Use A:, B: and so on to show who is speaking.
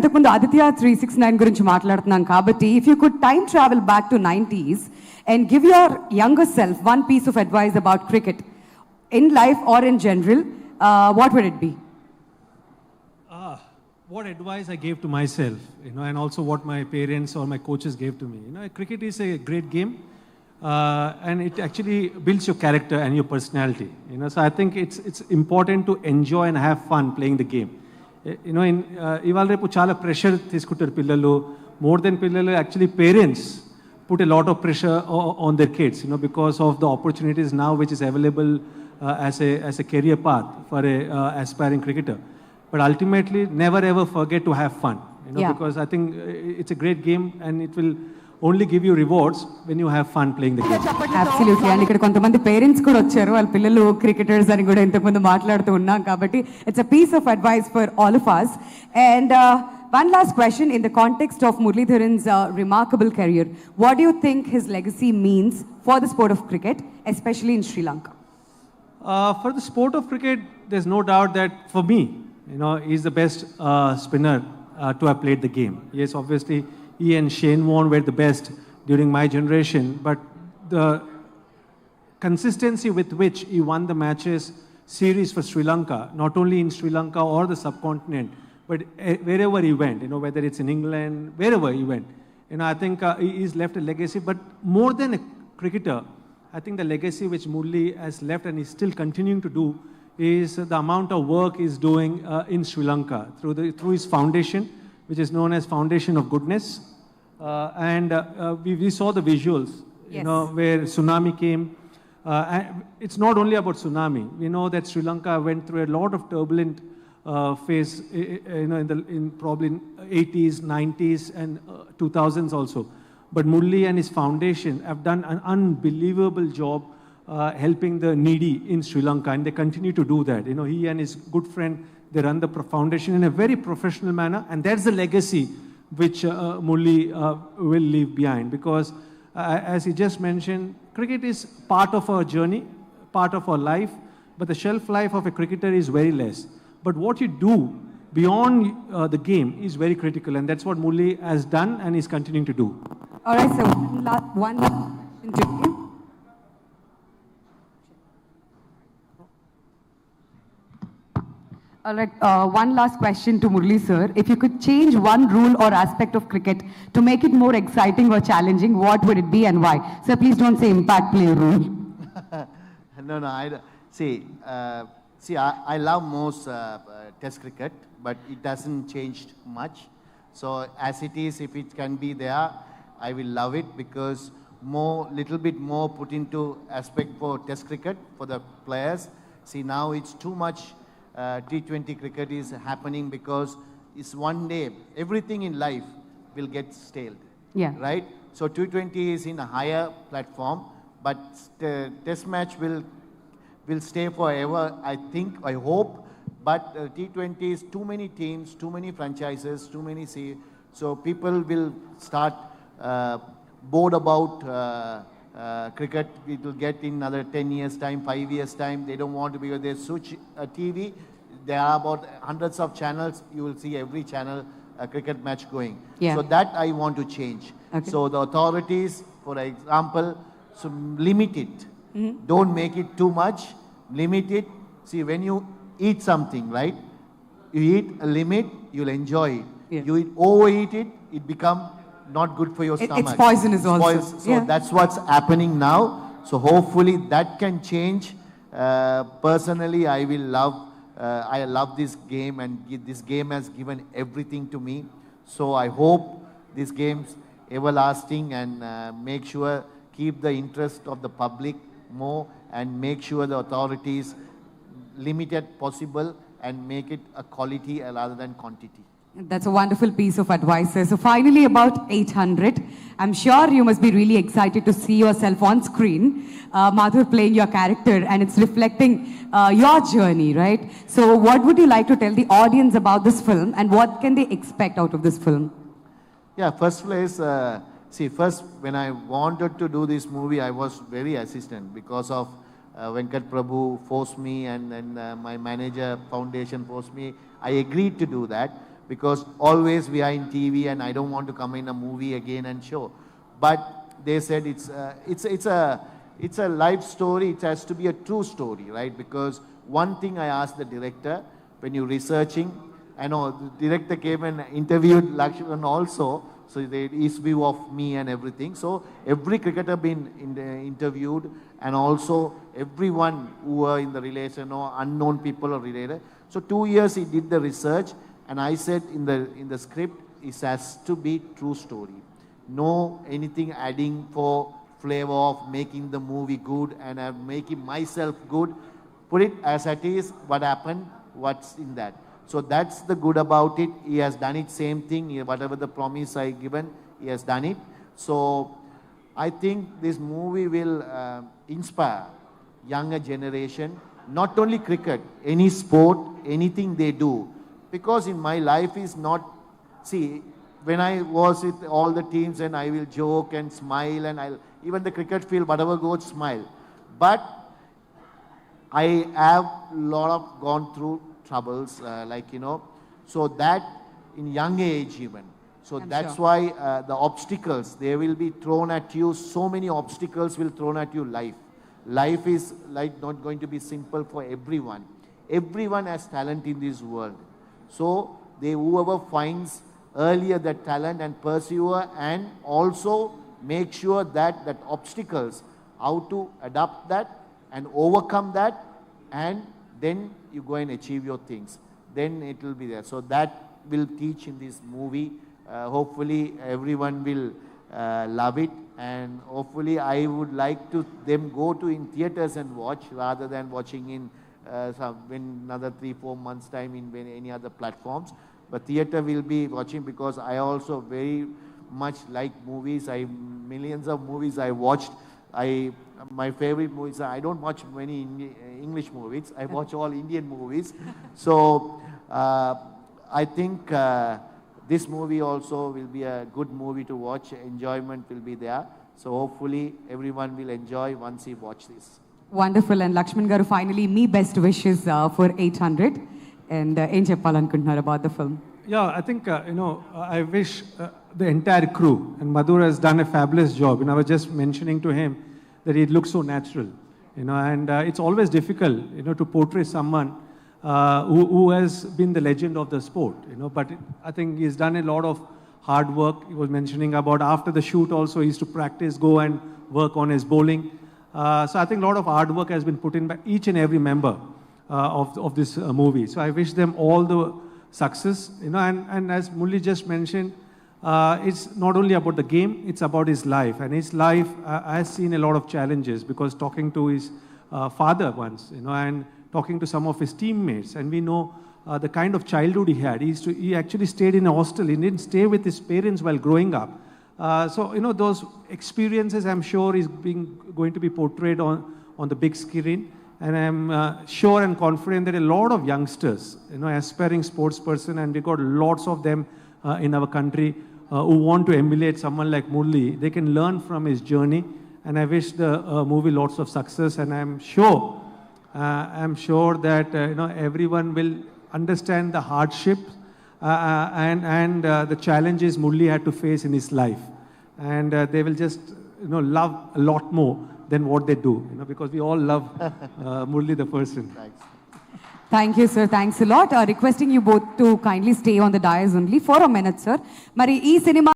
A: ఇంతకుముందు ఆదిత్య 369 గురించి మాట్లాడుతున్నాం కాబట్టి if you could time travel back to 90s and give your younger self one piece of advice about cricket in life or in general, what would it be?
B: What advice I gave to myself, and also what my parents or my coaches gave to me. Cricket is a great game, and it actually builds your character and your personality. So I think it's important to enjoy and have fun playing the game. ఇవాళ రేపు చాలా pressure తీసుకుంటారు పిల్లలు. More than పిల్లలు, actually parents put a lot of pressure on their kids, because of the opportunities now which is available as a career path for a aspiring cricketer. But ultimately, never ever forget to have fun, because I think it's a great game and it will only give you rewards when you have fun playing the game.
A: Absolutely. And ఇక్కడ కొంతమంది parents కూడా వచ్చారు, వాళ్ళ పిల్లలు cricketers అని కూడా ఇంతకుముందు మాట్లాడుతూ ఉన్నాం కాబట్టి it's a piece of advice for all of us. And one last question in the context of Muralidharan's remarkable career. What do you think his legacy means for the sport of cricket, especially in Sri Lanka?
B: For the sport of cricket, there's no doubt that for me, he's the best spinner to have played the game. Yes, obviously, he and Shane Warne were the best during my generation, but the consistency with which he won the matches series for Sri Lanka, not only in Sri Lanka or the subcontinent, but wherever he went, whether it's in England, wherever he went, I think he's left a legacy. But more than a cricketer, I think the legacy which Murli has left and is still continuing to do is the amount of work he's doing in Sri Lanka through his foundation, which is known as Foundation of Goodness. And we saw the visuals,
A: Yes.
B: Where tsunami came. And it's not only about tsunami. We know that Sri Lanka went through a lot of turbulent phase, in probably 80s, 90s, and 2000s also. But Murli and his foundation have done an unbelievable job helping the needy in Sri Lanka, and they continue to do that. He and his good friend, they run the foundation in a very professional manner, and that's the legacy which Murli will leave behind. Because as he just mentioned, cricket is part of our journey, part of our life, but the shelf life of a cricketer is very less. But what you do beyond the game is very critical, and that's what Murli has done and is continuing to do.
A: All right, so one last question to you. All right, one last question to Murli sir. If you could change one rule or aspect of cricket to make it more exciting or challenging, what would it be and why? Sir, please don't say impact play rule.
C: No, I love most test cricket, but it doesn't change much. So as it is, if it can be there, I will love it, because little bit more put into aspect for test cricket for the players. See, now it's too much T20 cricket is happening, because it's one day, everything in life will get stale.
A: Yeah.
C: Right? So T20 is in a higher platform, but test match will stay forever, I think, I hope. But T20 is too many teams, too many franchises, too many so people will start bored about cricket. It will get in another 10 years time, 5 years time. They don't want to be, they switch TV. There are about hundreds of channels. You will see every channel a cricket match going.
A: Yeah.
C: So that I want to change.
A: Okay.
C: So the authorities, for example, so limit it.
A: Mm-hmm.
C: Don't make it too much. Limit it. See, when you eat something, right? You eat a limit, you'll enjoy it.
A: Yeah.
C: You overeat it, it become not good for your stomach.
A: It's poisonous also.
C: So that's what's happening now. So hopefully that can change. Personally, I love this game, and this game has given everything to me. So I hope this game's everlasting, and make sure keep the interest of the public more, and make sure the authorities limit it possible and make it a quality rather than quantity.
A: That's a wonderful piece of advice, sir. So finally, about 800. I'm sure you must be really excited to see yourself on screen, Madhur playing your character, and it's reflecting your journey, right? So what would you like to tell the audience about this film, and what can they expect out of this film?
C: Yeah, first place, first when I wanted to do this movie, I was very hesitant because of Venkat Prabhu forced me, and then my manager foundation forced me. I agreed to do that. because always we are in TV and I don't want to come in a movie again and show. But they said it's a life story. It has to be a true story, right? Because one thing I asked the director when you're researching, I know the director came and interviewed Laxman also, so his view of me and everything. So every cricketer been interviewed, and also everyone who were in the relation or unknown people or related. So 2 years he did the research, and I said in the script it has to be true story. No anything adding for flavor of making the movie good and making myself good. Put it as it is, what happened, what's in that. So that's the good about it. He has done it same thing. Whatever the promise I given, he has done it. So I think this movie will inspire younger generation, not only cricket, any sport, anything they do. Because in my life is not, see, when I was with all the teams and I will joke and smile and even the cricket field, whatever goes, smile. But I have gone through troubles, so that in young age even. So that's why the obstacles, they will be thrown at you. So many obstacles will thrown at you life. Life is like not going to be simple for everyone. Everyone has talent in this world. So whoever finds earlier that talent and persevere, and also make sure that obstacles, how to adapt that and overcome that, and then you go and achieve your things. Then it will be there. So that will teach in this movie. Hopefully everyone will love it, and hopefully I would like to them go to in theaters and watch rather than watching in another 3-4 months time in any other platforms. But theater will be watching, because I also very much like movies. Millions of movies I watched. My favorite movies, I don't watch many English movies. I watch all Indian movies. So I think this movie also will be a good movie to watch. Enjoyment will be there. So hopefully everyone will enjoy once he watch this.
A: Wonderful. And Laxman garu, finally, me best wishes for 800. And ఏం చెప్పాలనుకుంటున్నారు about the film?
B: Yeah, I think, I wish the entire crew, and Madhur has done a fabulous job. I was just mentioning to him that it looks so natural, and it's always difficult, to portray someone who has been the legend of the sport, but I think he's done a lot of hard work. He was mentioning about after the shoot also, he used to practice, go and work on his bowling. So I think a lot of hard work has been put in by each and every member of this movie. So I wish them all the success, and as Mulli just mentioned, it's not only about the game, it's about his life. And his life has seen a lot of challenges, because talking to his father once, and talking to some of his teammates, and we know the kind of childhood he had. He actually stayed in a hostel. He didn't stay with his parents while growing up. So, those experiences, I'm sure, is going to be portrayed on the big screen. And I'm sure and confident that a lot of youngsters, aspiring sports person, and we got lots of them in our country who want to emulate someone like Murli, they can learn from his journey. And I wish the movie lots of success. And I'm sure that everyone will understand the hardship and the challenges Murli had to face in his life, and they will just love a lot more than what they do, because we all love Murli the person.
C: Thanks.
A: Thank you, sir. Thanks a lot. Requesting you both to kindly stay on the dais only for a minute, sir. Mari ee cinema